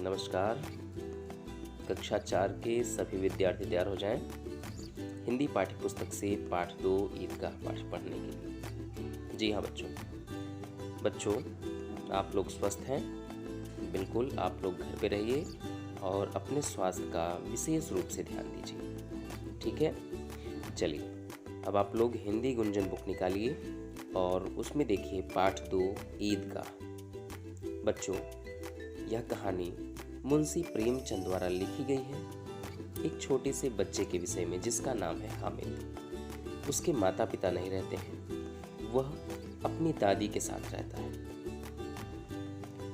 नमस्कार। कक्षा 4 के सभी विद्यार्थी तैयार हो जाएं। हिंदी पाठ्य पुस्तक से पाठ 2 ईदगाह पाठ पढ़ने के लिए। जी हाँ बच्चों, आप लोग स्वस्थ हैं? बिल्कुल, आप लोग घर पे रहिए और अपने स्वास्थ्य का विशेष रूप से ध्यान दीजिए। ठीक है, चलिए अब आप लोग हिंदी गुंजन बुक निकालिए और उसमें देखिए पाठ 2 ईदगाह। बच्चों, यह कहानी मुंशी प्रेमचंद द्वारा लिखी गई है एक छोटे से बच्चे के विषय में जिसका नाम है हामिद। उसके माता पिता नहीं रहते हैं, वह अपनी दादी के साथ रहता है।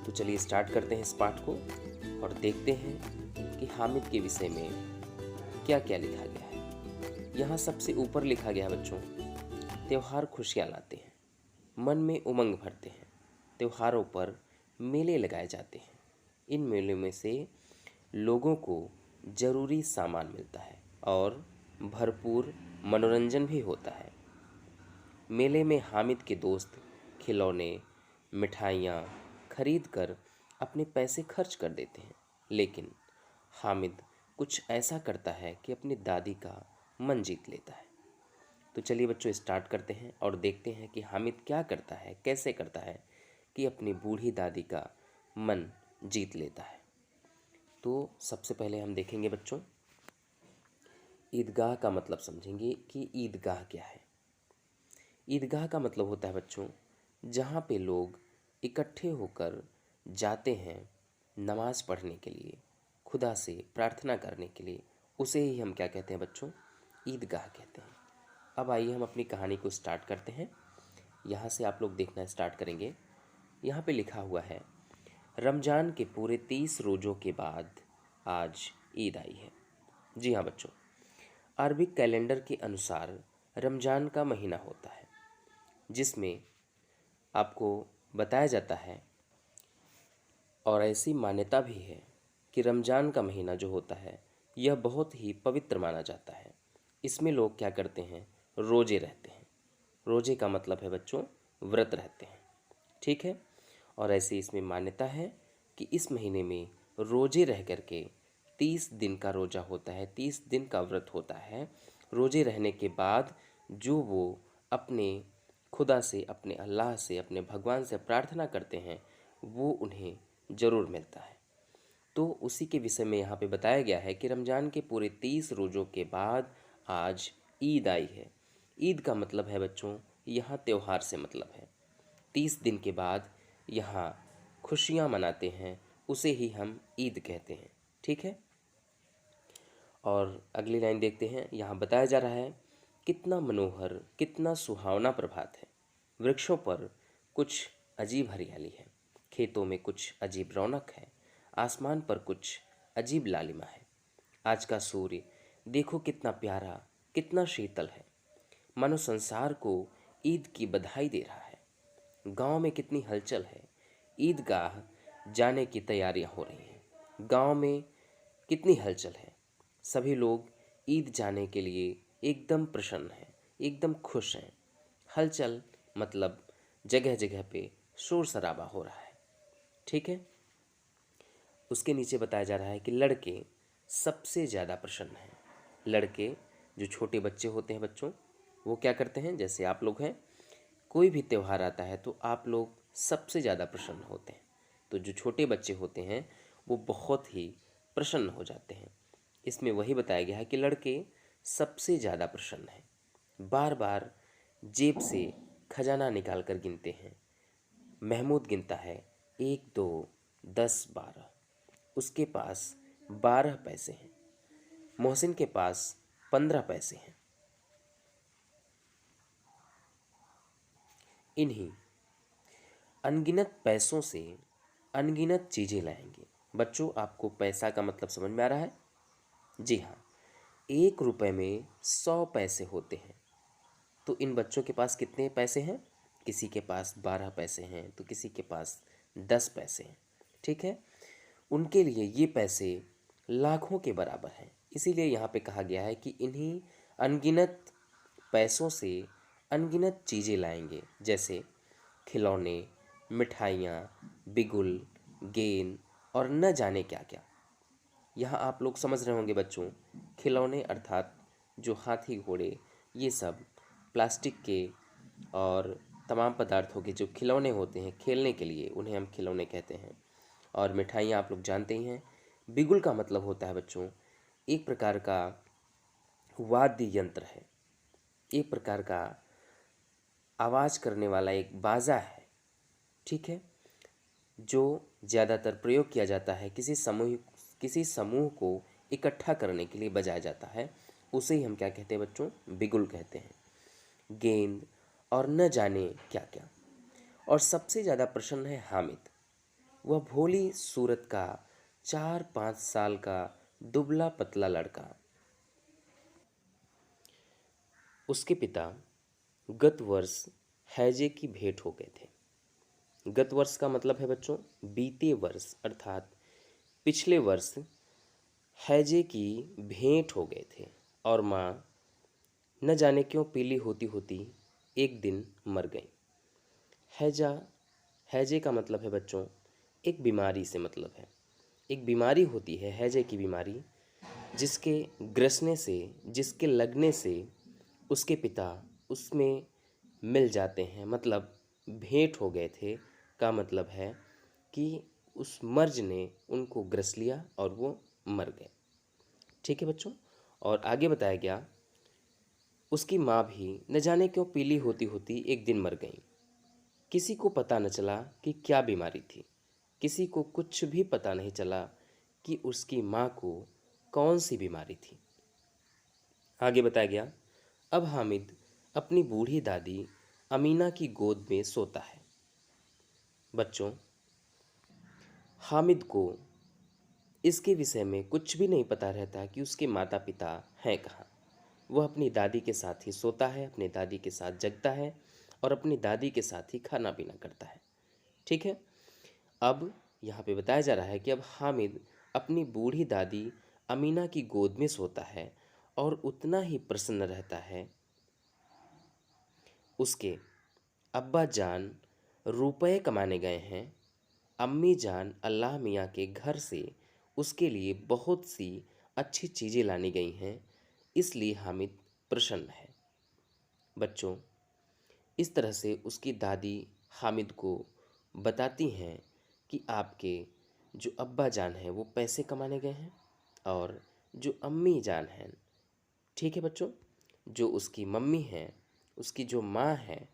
तो चलिए स्टार्ट करते हैं इस पाठ को और देखते हैं कि हामिद के विषय में क्या क्या लिखा गया है। यहाँ सबसे ऊपर लिखा गया है बच्चों, त्योहार खुशियाँ लाते हैं, मन में उमंग भरते हैं। त्योहारों पर मेले लगाए जाते हैं। इन मेलों में से लोगों को ज़रूरी सामान मिलता है और भरपूर मनोरंजन भी होता है। मेले में हामिद के दोस्त खिलौने, मिठाइयाँ खरीद कर अपने पैसे खर्च कर देते हैं, लेकिन हामिद कुछ ऐसा करता है कि अपनी दादी का मन जीत लेता है। तो चलिए बच्चों स्टार्ट करते हैं और देखते हैं कि हामिद क्या करता है, कैसे करता है कि अपनी बूढ़ी दादी का मन जीत लेता है। तो सबसे पहले हम देखेंगे बच्चों, ईदगाह का मतलब समझेंगे कि ईदगाह क्या है। ईदगाह का मतलब होता है बच्चों, जहाँ पे लोग इकट्ठे होकर जाते हैं नमाज पढ़ने के लिए, खुदा से प्रार्थना करने के लिए, उसे ही हम क्या कहते हैं बच्चों, ईदगाह कहते हैं। अब आइए हम अपनी कहानी को स्टार्ट करते हैं। यहाँ से आप लोग देखना स्टार्ट करेंगे। यहाँ पे लिखा हुआ है, रमज़ान के पूरे 30 रोज़ों के बाद आज ईद आई है। जी हाँ बच्चों, अरबिक कैलेंडर के अनुसार रमज़ान का महीना होता है, जिसमें आपको बताया जाता है और ऐसी मान्यता भी है कि रमज़ान का महीना जो होता है यह बहुत ही पवित्र माना जाता है। इसमें लोग क्या करते हैं, रोज़े रहते हैं। रोज़े का मतलब है बच्चों व्रत रहते हैं। ठीक है, और ऐसी इसमें मान्यता है कि इस महीने में रोज़े रह करके 30 दिन का रोज़ा होता है, 30 दिन का व्रत होता है। रोज़े रहने के बाद जो वो अपने खुदा से, अपने अल्लाह से, अपने भगवान से प्रार्थना करते हैं वो उन्हें ज़रूर मिलता है। तो उसी के विषय में यहाँ पे बताया गया है कि रमज़ान के पूरे 30 रोज़ों के बाद आज ईद आई है। ईद का मतलब है बच्चों, यहाँ त्यौहार से मतलब है। 30 दिन के बाद यहाँ खुशियाँ मनाते हैं, उसे ही हम ईद कहते हैं। ठीक है, और अगली लाइन देखते हैं। यहाँ बताया जा रहा है, कितना मनोहर, कितना सुहावना प्रभात है। वृक्षों पर कुछ अजीब हरियाली है, खेतों में कुछ अजीब रौनक है, आसमान पर कुछ अजीब लालिमा है। आज का सूर्य देखो कितना प्यारा, कितना शीतल है, मानो संसार को ईद की बधाई दे रहा है। गांव में कितनी हलचल है, ईदगाह जाने की तैयारियां हो रही हैं। गांव में कितनी हलचल है, सभी लोग ईद जाने के लिए एकदम प्रसन्न हैं, एकदम खुश हैं। हलचल मतलब जगह जगह पे शोर शराबा हो रहा है। ठीक है, उसके नीचे बताया जा रहा है कि लड़के सबसे ज़्यादा प्रसन्न हैं। लड़के जो छोटे बच्चे होते हैं बच्चों, वो क्या करते हैं, जैसे आप लोग हैं, कोई भी त्यौहार आता है तो आप लोग सबसे ज़्यादा प्रसन्न होते हैं। तो जो छोटे बच्चे होते हैं वो बहुत ही प्रसन्न हो जाते हैं। इसमें वही बताया गया है कि लड़के सबसे ज़्यादा प्रसन्न हैं। बार बार जेब से खजाना निकाल कर गिनते हैं। महमूद गिनता है 1 2 10 12। उसके पास 12 पैसे हैं। मोहसिन के पास 15 पैसे हैं। इन्हीं अनगिनत पैसों से अनगिनत चीज़ें लाएंगे। बच्चों, आपको पैसा का मतलब समझ में आ रहा है? जी हाँ, 1 रुपए में 100 पैसे होते हैं। तो इन बच्चों के पास कितने पैसे हैं? किसी के पास 12 पैसे हैं तो किसी के पास 10 पैसे हैं। ठीक है, उनके लिए ये पैसे लाखों के बराबर हैं। इसीलिए यहाँ पे कहा गया है कि इन्हीं अनगिनत पैसों से अनगिनत चीज़ें लाएंगे, जैसे खिलौने, मिठाइयाँ, बिगुल, गेंद और न जाने क्या क्या। यहाँ आप लोग समझ रहे होंगे बच्चों, खिलौने अर्थात जो हाथी घोड़े ये सब प्लास्टिक के और तमाम पदार्थों के जो खिलौने होते हैं खेलने के लिए, उन्हें हम खिलौने कहते हैं। और मिठाइयाँ आप लोग जानते ही हैं। बिगुल का मतलब होता है बच्चों एक प्रकार का वाद्य यंत्र है, एक प्रकार का आवाज़ करने वाला एक बाजा है, ठीक है, जो ज़्यादातर प्रयोग किया जाता है किसी समूह को इकट्ठा करने के लिए बजाया जाता है। उसे ही हम क्या कहते हैं बच्चों, बिगुल कहते हैं। गेंद और न जाने क्या क्या। और सबसे ज़्यादा प्रसन्न है हामिद। वह भोली सूरत का 4-5 साल का दुबला पतला लड़का। उसके पिता गत वर्ष हैजे की भेंट हो गए थे। गत वर्ष का मतलब है बच्चों बीते वर्ष, अर्थात पिछले वर्ष हैजे की भेंट हो गए थे। और माँ न जाने क्यों पीली होती होती एक दिन मर गई। हैजा हैजे का मतलब है बच्चों एक बीमारी से मतलब है। एक बीमारी होती है हैजे की बीमारी, जिसके ग्रसने से, जिसके लगने से उसके पिता उसमें मिल जाते हैं। मतलब भेंट हो गए थे का मतलब है कि उस मर्ज ने उनको ग्रस लिया और वो मर गए। ठीक है बच्चों। और आगे बताया गया उसकी माँ भी न जाने क्यों पीली होती होती एक दिन मर गई। किसी को पता न चला कि क्या बीमारी थी। किसी को कुछ भी पता नहीं चला कि उसकी माँ को कौन सी बीमारी थी। आगे बताया गया अब हामिद अपनी बूढ़ी दादी अमीना की गोद में सोता है। बच्चों, हामिद को इसके विषय में कुछ भी नहीं पता रहता कि उसके माता पिता हैं कहाँ। वह अपनी दादी के साथ ही सोता है, अपनी दादी के साथ जगता है और अपनी दादी के साथ ही खाना पीना करता है। ठीक है। अब यहाँ पे बताया जा रहा है कि अब हामिद अपनी बूढ़ी दादी अमीना की गोद में सोता है और उतना ही प्रसन्न रहता है। उसके अब्बा जान रुपए कमाने गए हैं। अम्मी जान अल्लाह मियाँ के घर से उसके लिए बहुत सी अच्छी चीज़ें लानी गई हैं, इसलिए हामिद प्रसन्न है। बच्चों, इस तरह से उसकी दादी हामिद को बताती हैं कि आपके जो अब्बा जान हैं वो पैसे कमाने गए हैं और जो अम्मी जान हैं, ठीक है बच्चों, जो उसकी मम्मी हैं, उसकी जो माँ है,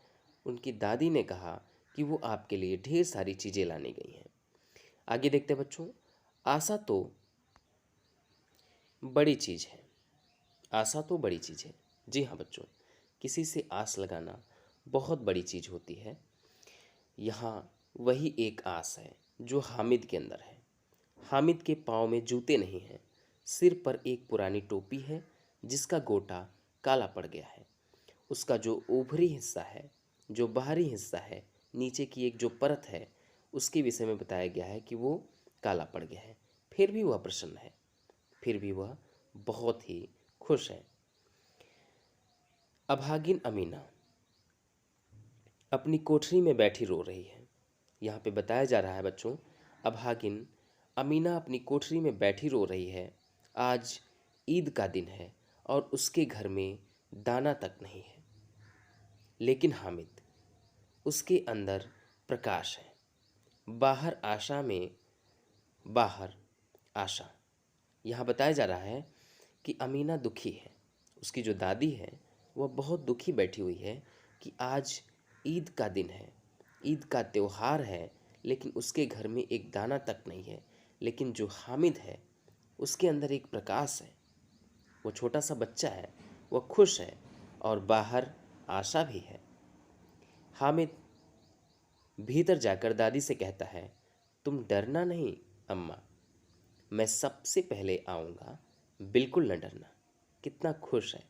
उनकी दादी ने कहा कि वो आपके लिए ढेर सारी चीज़ें लाने गई हैं। आगे देखते हैं बच्चों। आशा तो बड़ी चीज़ है। आशा तो बड़ी चीज़ है। जी हाँ बच्चों, किसी से आस लगाना बहुत बड़ी चीज़ होती है। यहाँ वही एक आस है जो हामिद के अंदर है। हामिद के पाँव में जूते नहीं हैं, सिर पर एक पुरानी टोपी है जिसका गोटा काला पड़ गया है। उसका जो ऊपरी हिस्सा है, जो बाहरी हिस्सा है, नीचे की एक जो परत है, उसके विषय में बताया गया है कि वो काला पड़ गया है। फिर भी वह प्रसन्न है, फिर भी वह बहुत ही खुश है। अभागिन अमीना अपनी कोठरी में बैठी रो रही है। यहाँ पे बताया जा रहा है बच्चों, अभागिन अमीना अपनी कोठरी में बैठी रो रही है। आज ईद का दिन है और उसके घर में दाना तक नहीं है। लेकिन हामिद, उसके अंदर प्रकाश है। बाहर आशा में, बाहर आशा। यहाँ बताया जा रहा है कि अमीना दुखी है। उसकी जो दादी है वह बहुत दुखी बैठी हुई है कि आज ईद का दिन है, ईद का त्यौहार है, लेकिन उसके घर में एक दाना तक नहीं है। लेकिन जो हामिद है उसके अंदर एक प्रकाश है। वो छोटा सा बच्चा है, वह खुश है और बाहर आशा भी है। हामिद भीतर जाकर दादी से कहता है, तुम डरना नहीं अम्मा, मैं सबसे पहले आऊँगा, बिल्कुल न डरना। कितना खुश है।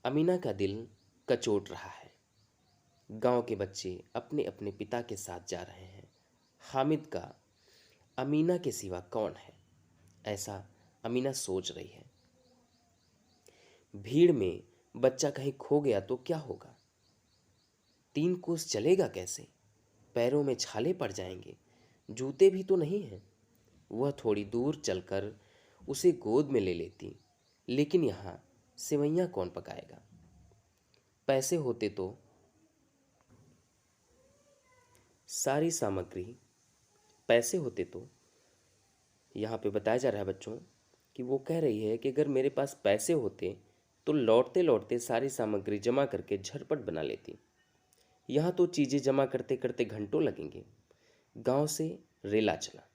अमीना का दिल कचोट रहा है। गांव के बच्चे अपने अपने पिता के साथ जा रहे हैं। हामिद का अमीना के सिवा कौन है, ऐसा अमीना सोच रही है। भीड़ में बच्चा कहीं खो गया तो क्या होगा? 3 कोस चलेगा कैसे? पैरों में छाले पड़ जाएंगे। जूते भी तो नहीं हैं। वह थोड़ी दूर चलकर उसे गोद में ले लेती। लेकिन यहाँ सेवैयाँ कौन पकाएगा? पैसे होते तो सारी सामग्री पैसे होते तो यहाँ पे बताया जा रहा है बच्चों कि वो कह रही है कि अगर मेरे पास पैसे होते तो लौटते लौटते सारी सामग्री जमा करके झटपट बना लेती। यहाँ तो चीज़ें जमा करते करते घंटों लगेंगे। गांव से रेला चला।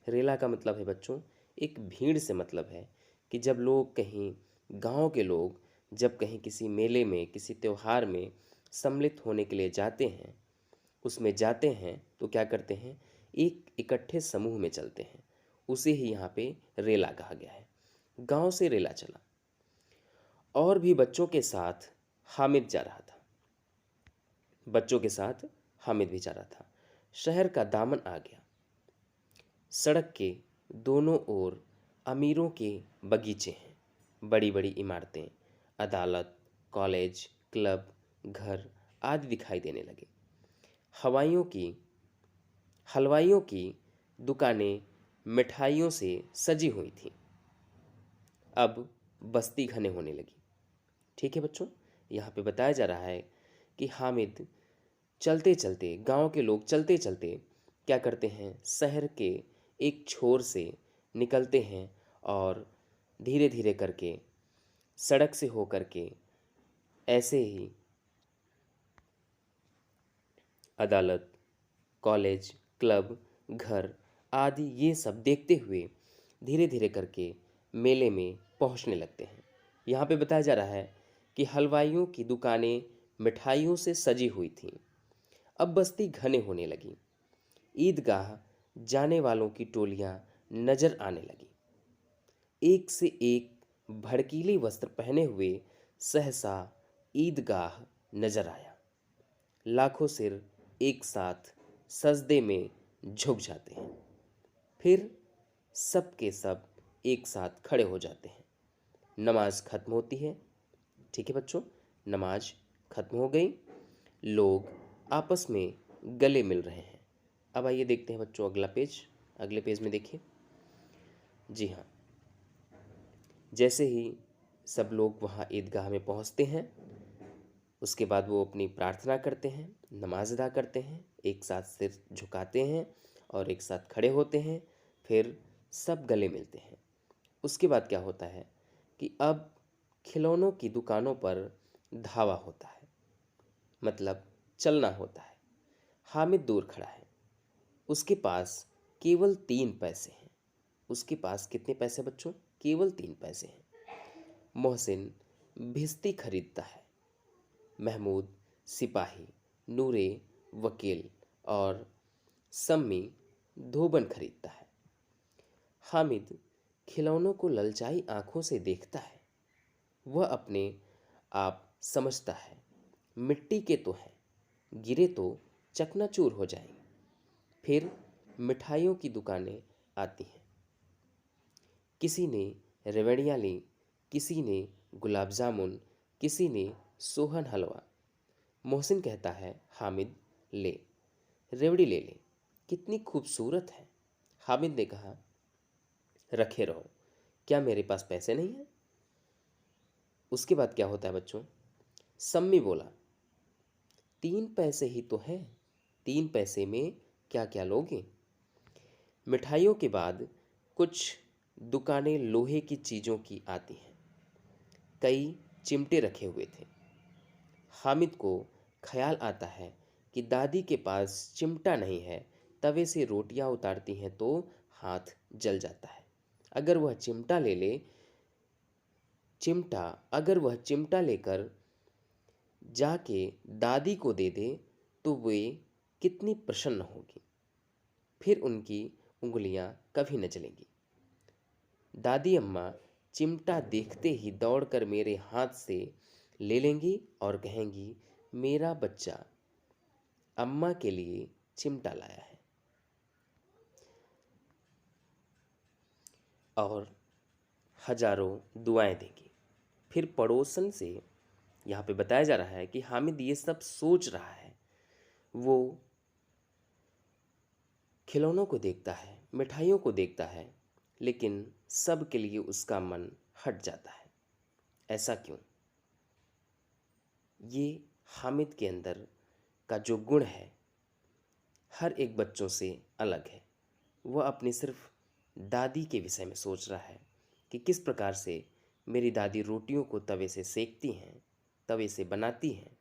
रेला का मतलब है बच्चों एक भीड़ से मतलब है कि जब लोग कहीं, गांव के लोग जब कहीं किसी मेले में, किसी त्यौहार में सम्मिलित होने के लिए जाते हैं, उसमें जाते हैं तो क्या करते हैं, एक इकट्ठे समूह में चलते हैं। उसे ही यहाँ पे रेला कहा गया है। गांव से रेला चला। और भी बच्चों के साथ हामिद जा रहा था। बच्चों के साथ हामिद भी जा रहा था। शहर का दामन आ गया। सड़क के दोनों ओर अमीरों के बगीचे हैं, बड़ी बड़ी इमारतें, अदालत, कॉलेज, क्लब, घर आदि दिखाई देने लगे। हवाइयों की हलवाइयों की दुकानें मिठाइयों से सजी हुई थीं। अब बस्ती घने होने लगी। ठीक है बच्चों, यहाँ पे बताया जा रहा है कि हामिद चलते चलते, गांव के लोग चलते चलते क्या करते हैं, शहर के एक छोर से निकलते हैं और धीरे धीरे करके सड़क से होकर के ऐसे ही अदालत, कॉलेज, क्लब, घर आदि ये सब देखते हुए धीरे धीरे करके मेले में पहुंचने लगते हैं। यहाँ पे बताया जा रहा है कि हलवाइयों की दुकानें मिठाइयों से सजी हुई थीं। अब बस्ती घने होने लगी। ईदगाह जाने वालों की टोलियां नजर आने लगी। एक से एक भड़कीले वस्त्र पहने हुए सहसा ईदगाह नजर आया। लाखों सिर एक साथ सजदे में झुक जाते हैं। फिर सब के सब एक साथ खड़े हो जाते हैं। नमाज खत्म होती है। ठीक है बच्चों, नमाज खत्म हो गई। लोग आपस में गले मिल रहे हैं। अब आइए देखते हैं बच्चों अगला पेज। अगले पेज में देखिए। जी हाँ, जैसे ही सब लोग वहाँ ईदगाह में पहुँचते हैं, उसके बाद वो अपनी प्रार्थना करते हैं, नमाज अदा करते हैं, एक साथ सिर झुकाते हैं और एक साथ खड़े होते हैं। फिर सब गले मिलते हैं। उसके बाद क्या होता है कि अब खिलौनों की दुकानों पर धावा होता है, मतलब चलना होता है। हामिद दूर खड़ा है। उसके पास केवल 3 पैसे हैं। उसके पास कितने पैसे बच्चों? केवल 3 पैसे हैं। मोहसिन भिश्ती खरीदता है। महमूद सिपाही, नूरे वकील और सम्मी धोबन खरीदता है। हामिद खिलौनों को ललचाई आंखों से देखता है। वह अपने आप समझता है, मिट्टी के तो हैं, गिरे तो चकनाचूर हो जाएंगे। फिर मिठाइयों की दुकानें आती हैं। किसी ने रेवड़ियाँ ली, किसी ने गुलाब जामुन, किसी ने सोहन हलवा। मोहसिन कहता है, हामिद ले, रेवड़ी ले ले, कितनी खूबसूरत है। हामिद ने कहा, रखे रहो, क्या मेरे पास पैसे नहीं हैं? उसके बाद क्या होता है बच्चों? सम्मी बोला, 3 पैसे ही तो हैं, 3 पैसे में क्या क्या लोगे? मिठाइयों के बाद कुछ दुकानें लोहे की चीज़ों की आती हैं। कई चिमटे रखे हुए थे। हामिद को ख्याल आता है कि दादी के पास चिमटा नहीं है। तवे से रोटियां उतारती हैं तो हाथ जल जाता है। अगर वह चिमटा ले ले चिमटा अगर वह चिमटा लेकर जाके दादी को दे दे तो वे कितनी प्रसन्न होगी। फिर उनकी उंगलियां कभी न जलेंगी। दादी अम्मा चिमटा देखते ही दौड़कर मेरे हाथ से ले लेंगी और कहेंगी, मेरा बच्चा अम्मा के लिए चिमटा लाया है। और हजारों दुआएं देंगी। फिर पड़ोसन से यहाँ पे बताया जा रहा है कि हामिद ये सब सोच रहा है। वो खिलौनों को देखता है, मिठाइयों को देखता है, लेकिन सब के लिए उसका मन हट जाता है। ऐसा क्यों? ये हामिद के अंदर का जो गुण है हर एक बच्चों से अलग है। वह अपनी सिर्फ दादी के विषय में सोच रहा है कि किस प्रकार से मेरी दादी रोटियों को तवे से सेकती हैं, तवे से बनाती हैं,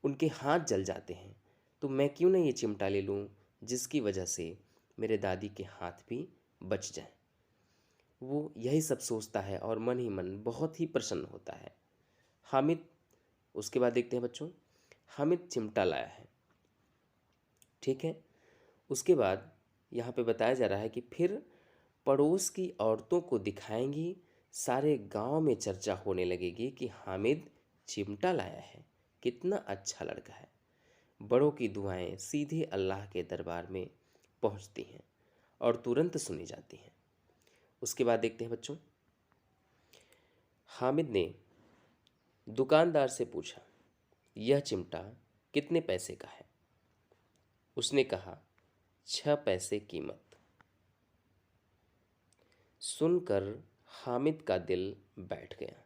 उनके हाथ जल जाते हैं, तो मैं क्यों ना ये चिमटा ले लूँ जिसकी वजह से मेरे दादी के हाथ भी बच जाएं। वो यही सब सोचता है और मन ही मन बहुत ही प्रसन्न होता है। हामिद, उसके बाद देखते हैं बच्चों, हामिद चिमटा लाया है, ठीक है। उसके बाद यहाँ पे बताया जा रहा है कि फिर पड़ोस की औरतों को दिखाएंगी, सारे गांव में चर्चा होने लगेगी कि हामिद चिमटा लाया है, कितना अच्छा लड़का है। बड़ों की दुआएं सीधे अल्लाह के दरबार में पहुंचती हैं और तुरंत सुनी जाती हैं। उसके बाद देखते हैं बच्चों, हामिद ने दुकानदार से पूछा, यह चिमटा कितने पैसे का है? उसने कहा, 6 पैसे कीमत। सुनकर हामिद का दिल बैठ गया।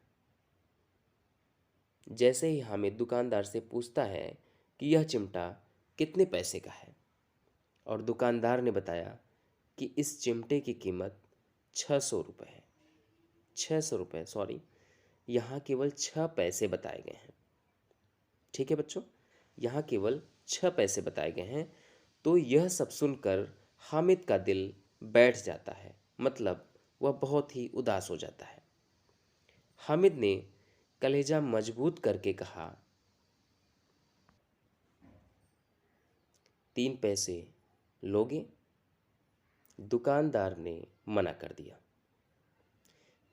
जैसे ही हामिद दुकानदार से पूछता है कि यह चिमटा कितने पैसे का है, और दुकानदार ने बताया कि इस चिमटे की कीमत 600 रुपये है। 600 रुपये, सॉरी, यहाँ केवल 6 पैसे बताए गए हैं, ठीक है बच्चों, यहाँ केवल 6 पैसे बताए गए हैं। तो यह सब सुनकर हामिद का दिल बैठ जाता है, मतलब वह बहुत ही उदास हो जाता है। हामिद ने कलेजा मजबूत करके कहा, 3 पैसे लोगे? दुकानदार ने मना कर दिया।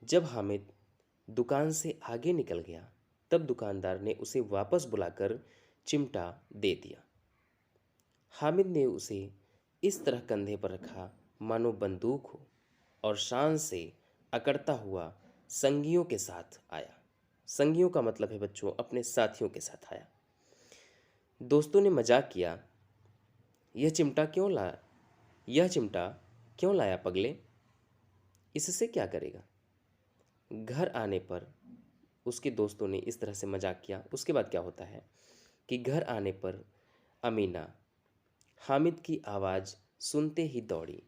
जब हामिद दुकान से आगे निकल गया, तब दुकानदार ने उसे वापस बुलाकर चिमटा दे दिया। हामिद ने उसे इस तरह कंधे पर रखा मानो बंदूक हो, और शान से अकड़ता हुआ संगियों के साथ आया। संगियों का मतलब है बच्चों अपने साथियों के साथ आया। दोस्तों ने मजाक किया, यह चिमटा क्यों लाया पगले? इससे क्या करेगा? घर आने पर उसके दोस्तों ने इस तरह से मजाक किया। उसके बाद क्या होता है कि घर आने पर अमीना हामिद की आवाज़ सुनते ही दौड़ी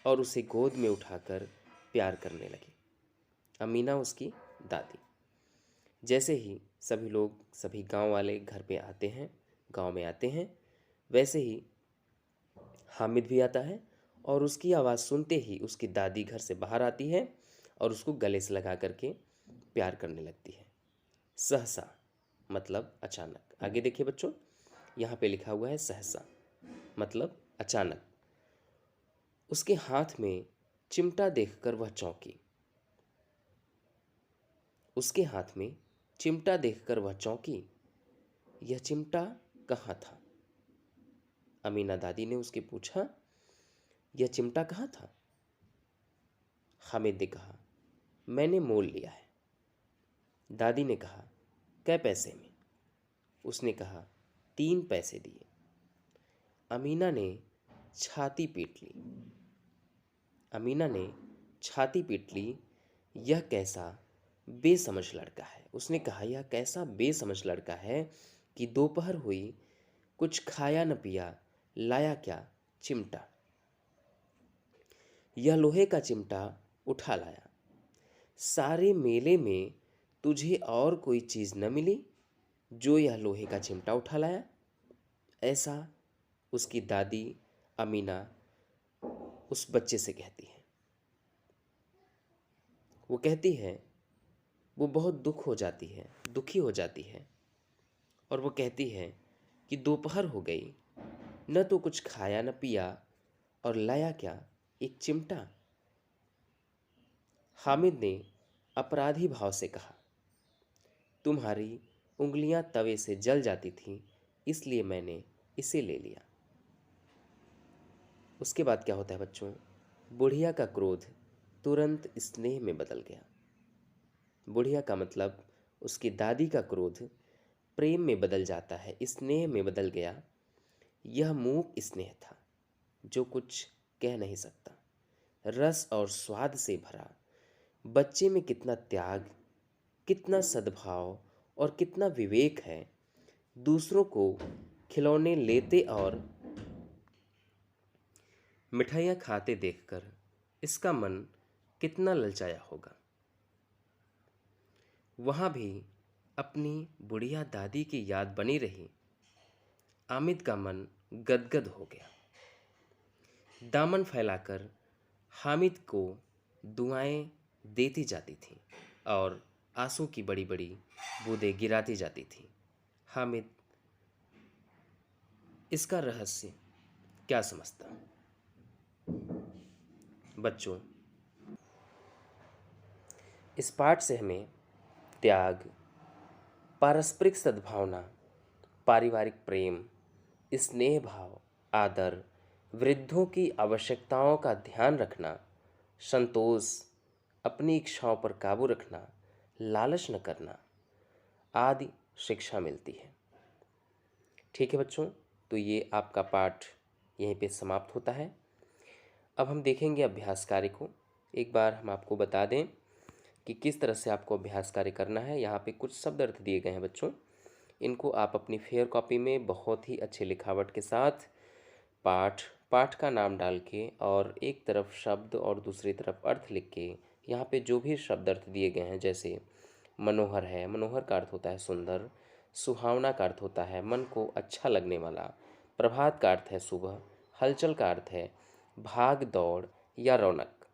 और उसे गोद में उठाकर प्यार करने लगी। अमीना उसकी दादी। जैसे ही सभी लोग, सभी गांव वाले घर पे आते हैं, गांव में आते हैं, वैसे ही हामिद भी आता है और उसकी आवाज़ सुनते ही उसकी दादी घर से बाहर आती है और उसको गले से लगा करके प्यार करने लगती है। सहसा मतलब अचानक। आगे देखिए बच्चों, यहाँ पे लिखा हुआ है सहसा मतलब अचानक। उसके हाथ में चिमटा देखकर वह चौंकी। उसके हाथ में चिमटा देखकर वह चौंकी। यह चिमटा कहाँ था? अमीना दादी ने उसके पूछा, यह चिमटा कहाँ था? हामिद ने कहा, मैंने मोल लिया है। दादी ने कहा, कै पैसे में? उसने कहा, 3 पैसे दिए। अमीना ने छाती पीट ली। अमीना ने छाती पीट ली। यह कैसा बेसमझ लड़का है। उसने कहा, यह कैसा बेसमझ लड़का है कि दोपहर हुई, कुछ खाया न पिया, लाया क्या? चिमटा। यह लोहे का चिमटा उठा लाया। सारे मेले में तुझे और कोई चीज़ न मिली जो यह लोहे का चिमटा उठा लाया? ऐसा उसकी दादी अमीना उस बच्चे से कहती है। वो कहती है, वो बहुत दुखी हो जाती है और वो कहती है कि दोपहर हो गई, न तो कुछ खाया न पिया, और लाया क्या? एक चिमटा। हामिद ने अपराधी भाव से कहा, तुम्हारी उंगलियां तवे से जल जाती थीं, इसलिए मैंने इसे ले लिया। उसके बाद क्या होता है बच्चों? बुढ़िया का क्रोध तुरंत स्नेह में बदल गया। बुढ़िया का मतलब उसकी दादी का क्रोध प्रेम में बदल जाता है, स्नेह में बदल गया। यह मूक स्नेह था। जो कुछ कह नहीं सकता, रस और स्वाद से भरा। बच्चे में कितना त्याग, कितना सद्भाव और कितना विवेक है। दूसरों को खिलौने लेते और मिठाइयाँ खाते देखकर इसका मन कितना ललचाया होगा। वहाँ भी अपनी बुढ़िया दादी की याद बनी रही। आमिद का मन गदगद हो गया। दामन फैलाकर हामिद को दुआएं देती जाती थी और आंसू की बड़ी बड़ी बूंदें गिराती जाती थी। हामिद इसका रहस्य क्या समझता? बच्चों, इस पाठ से हमें त्याग, पारस्परिक सद्भावना, पारिवारिक प्रेम, स्नेह भाव, आदर, वृद्धों की आवश्यकताओं का ध्यान रखना, संतोष, अपनी इच्छाओं पर काबू रखना, लालच न करना आदि शिक्षा मिलती है। ठीक है बच्चों, तो ये आपका पाठ यहीं पे समाप्त होता है। अब हम देखेंगे अभ्यास कार्य को। एक बार हम आपको बता दें कि किस तरह से आपको अभ्यास कार्य करना है। यहाँ पे कुछ शब्द अर्थ दिए गए हैं बच्चों, इनको आप अपनी फेयर कॉपी में बहुत ही अच्छे लिखावट के साथ पाठ पाठ का नाम डाल के और एक तरफ शब्द और दूसरी तरफ अर्थ लिख के यहाँ पे जो भी शब्द अर्थ दिए गए हैं, जैसे मनोहर है, मनोहर का अर्थ होता है सुंदर, सुहावना का अर्थ होता है मन को अच्छा लगने वाला, प्रभात का अर्थ है सुबह, हलचल का अर्थ है भाग दौड़ या रौनक।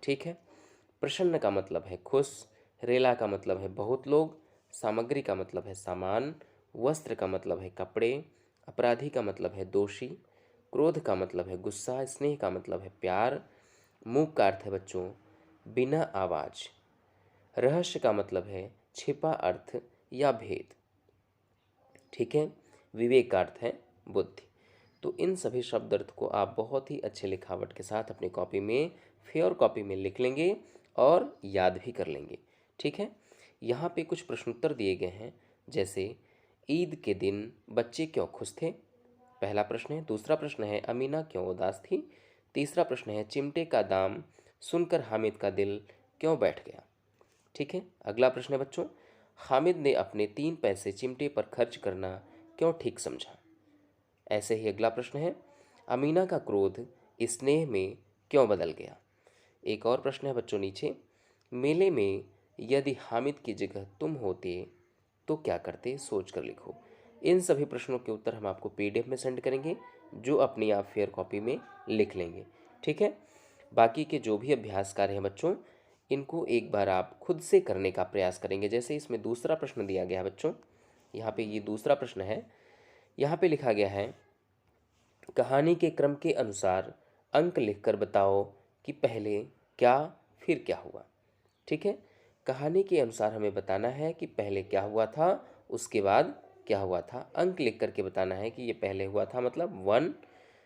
ठीक है। प्रसन्न का मतलब है खुश, रेला का मतलब है बहुत लोग, सामग्री का मतलब है सामान, वस्त्र का मतलब है कपड़े, अपराधी का मतलब है दोषी, क्रोध का मतलब है गुस्सा, स्नेह का मतलब है प्यार, मूक का अर्थ है बच्चों बिना आवाज, रहस्य का मतलब है छिपा अर्थ या भेद। ठीक है। विवेक का अर्थ है बुद्धि। तो इन सभी शब्द अर्थ को आप बहुत ही अच्छे लिखावट के साथ अपनी कॉपी में, फेयर कॉपी में लिख लेंगे और याद भी कर लेंगे। ठीक है। यहाँ पे कुछ प्रश्नोत्तर दिए गए हैं, जैसे ईद के दिन बच्चे क्यों खुश थे, पहला प्रश्न है। दूसरा प्रश्न है अमीना क्यों उदास थी। तीसरा प्रश्न है चिमटे का दाम सुनकर हामिद का दिल क्यों बैठ गया। ठीक है। अगला प्रश्न है बच्चों, हामिद ने अपने 3 पैसे चिमटे पर खर्च करना क्यों ठीक समझा। ऐसे ही अगला प्रश्न है अमीना का क्रोध स्नेह में क्यों बदल गया। एक और प्रश्न है बच्चों नीचे, मेले में यदि हामिद की जगह तुम होते तो क्या करते, सोच कर लिखो। इन सभी प्रश्नों के उत्तर हम आपको पीडीएफ में सेंड करेंगे, जो अपनी आप फेयर कॉपी में लिख लेंगे। ठीक है। बाकी के जो भी अभ्यास कार्य हैं बच्चों, इनको एक बार आप खुद से करने का प्रयास करेंगे। जैसे इसमें दूसरा प्रश्न दिया गया है बच्चों, यहाँ पे ये दूसरा प्रश्न है। यहाँ पे लिखा गया है कहानी के क्रम के अनुसार अंक लिखकर बताओ कि पहले क्या फिर क्या हुआ। ठीक है। कहानी के अनुसार हमें बताना है कि पहले क्या हुआ था, उसके बाद क्या हुआ था। अंक लिख करके बताना है कि ये पहले हुआ था मतलब 1,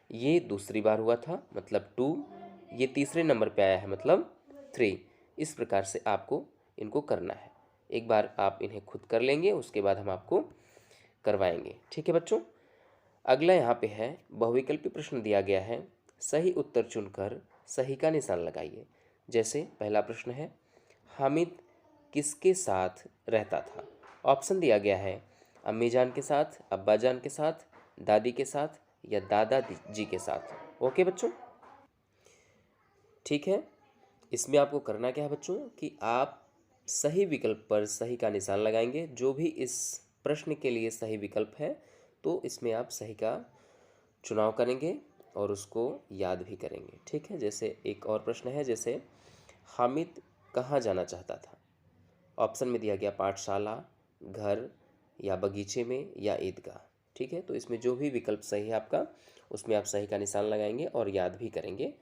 ये दूसरी बार हुआ था मतलब 2, ये तीसरे नंबर पे आया है मतलब 3। इस प्रकार से आपको इनको करना है। एक बार आप इन्हें खुद कर लेंगे, उसके बाद हम आपको करवाएंगे। ठीक है बच्चों। अगला यहाँ पे है बहुविकल्पी प्रश्न दिया गया है, सही उत्तर चुनकर सही का निशान लगाइए। जैसे पहला प्रश्न है हामिद किसके साथ रहता था। ऑप्शन दिया गया है अम्मी जान के साथ, अब्बा जान के साथ, दादी के साथ या दादा जी के साथ। ओके बच्चों। ठीक है। इसमें आपको करना क्या है बच्चों कि आप सही विकल्प पर सही का निशान लगाएंगे। जो भी इस प्रश्न के लिए सही विकल्प है तो इसमें आप सही का चुनाव करेंगे और उसको याद भी करेंगे। ठीक है। जैसे एक और प्रश्न है, जैसे हामिद कहाँ जाना चाहता था। ऑप्शन में दिया गया पाठशाला, घर या बगीचे में या ईदगाह। ठीक है। तो इसमें जो भी विकल्प सही है आपका, उसमें आप सही का निशान लगाएंगे और याद भी करेंगे।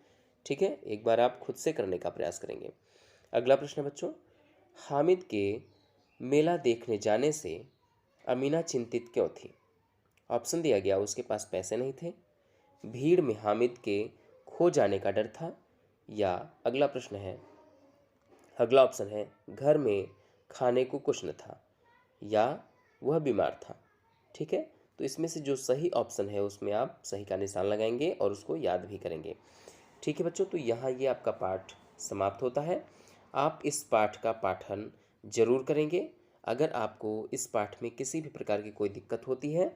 ठीक है। एक बार आप खुद से करने का प्रयास करेंगे। अगला प्रश्न है बच्चों, हामिद के मेला देखने जाने से अमीना चिंतित क्यों थी। ऑप्शन दिया गया उसके पास पैसे नहीं थे, भीड़ में हामिद के खो जाने का डर था, या अगला प्रश्न है, अगला ऑप्शन है घर में खाने को कुछ न था, या वह बीमार था। ठीक है। तो इसमें से जो सही ऑप्शन है उसमें आप सही का निशान लगाएंगे और उसको याद भी करेंगे। ठीक है बच्चों, तो यहाँ ये आपका पाठ समाप्त होता है। आप इस पाठ का पाठन जरूर करेंगे। अगर आपको इस पाठ में किसी भी प्रकार की कोई दिक्कत होती है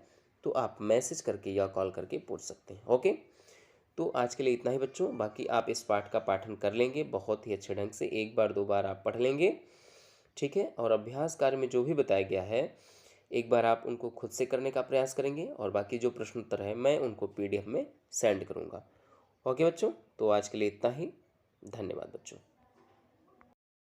तो आप मैसेज करके या कॉल करके पूछ सकते हैं। ओके, तो आज के लिए इतना ही बच्चों। बाकी आप इस पाठ का पाठन कर लेंगे बहुत ही अच्छे ढंग से, एक बार दो बार आप पढ़ लेंगे। ठीक है, और अभ्यास कार्य में जो भी बताया गया है एक बार आप उनको खुद से करने का प्रयास करेंगे और बाकी जो प्रश्न उत्तर है मैं उनको PDF में सेंड करूँगा। ओके बच्चों, तो आज के लिए इतना ही। धन्यवाद बच्चों।